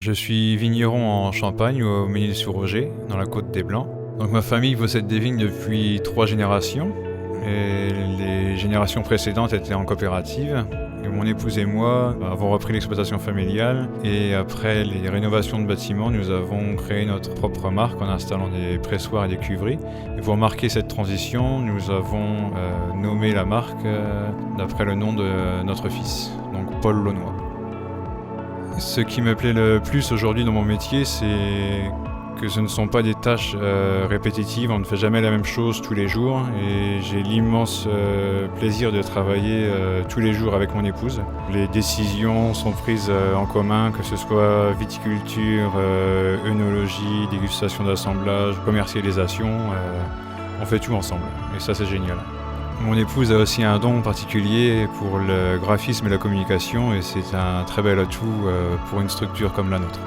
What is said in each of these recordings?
Je suis vigneron en Champagne, au Mesnil-sur-Roger, dans la Côte des Blancs. Donc ma famille possède des vignes depuis 3 générations. Et les générations précédentes étaient en coopérative. Et mon épouse et moi avons repris l'exploitation familiale. Et après les rénovations de bâtiments, nous avons créé notre propre marque en installant des pressoirs et des cuveries. Et pour marquer cette transition, nous avons nommé la marque d'après le nom de notre fils, donc Paul Launois. Ce qui me plaît le plus aujourd'hui dans mon métier, c'est que ce ne sont pas des tâches répétitives, on ne fait jamais la même chose tous les jours et j'ai l'immense plaisir de travailler tous les jours avec mon épouse. Les décisions sont prises en commun, que ce soit viticulture, œnologie, dégustation d'assemblage, commercialisation, on fait tout ensemble et ça c'est génial. Mon épouse a aussi un don particulier pour le graphisme et la communication et c'est un très bel atout pour une structure comme la nôtre.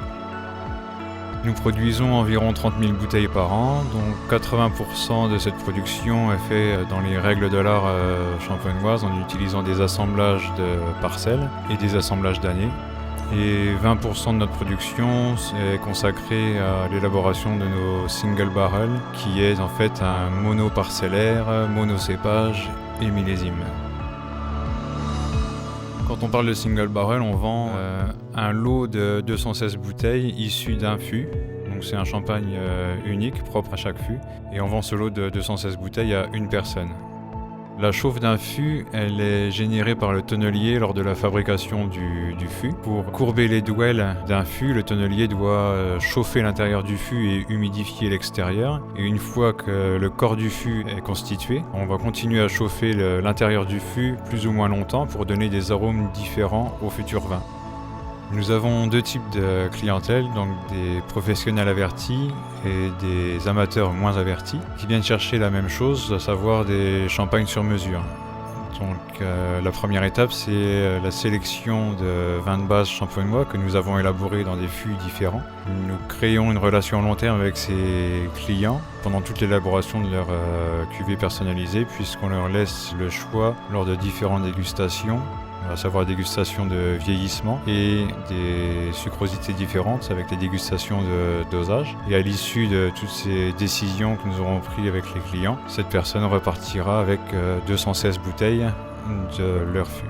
Nous produisons environ 30 000 bouteilles par an, dont 80% de cette production est faite dans les règles de l'art champenoise en utilisant des assemblages de parcelles et des assemblages d'années. Et 20% de notre production est consacrée à l'élaboration de nos single barrels, qui est en fait un monoparcellaire, monocépage et millésime. Quand on parle de single barrel, on vend un lot de 216 bouteilles issues d'un fût. Donc c'est un champagne unique, propre à chaque fût. Et on vend ce lot de 216 bouteilles à une personne. La chauffe d'un fût, elle est générée par le tonnelier lors de la fabrication du fût. Pour courber les douelles d'un fût, le tonnelier doit chauffer l'intérieur du fût et humidifier l'extérieur. Et une fois que le corps du fût est constitué, on va continuer à chauffer l'intérieur du fût plus ou moins longtemps pour donner des arômes différents au futur vin. Nous avons deux types de clientèle, donc des professionnels avertis et des amateurs moins avertis, qui viennent chercher la même chose, à savoir des champagnes sur mesure. Donc la première étape, c'est la sélection de vins de base champenois que nous avons élaborés dans des fûts différents. Nous créons une relation à long terme avec ces clients pendant toute l'élaboration de leur cuvée personnalisée, puisqu'on leur laisse le choix lors de différentes dégustations, à savoir dégustation de vieillissement et des sucrosités différentes avec les dégustations de dosage. Et à l'issue de toutes ces décisions que nous aurons prises avec les clients, cette personne repartira avec 216 bouteilles de leur fût.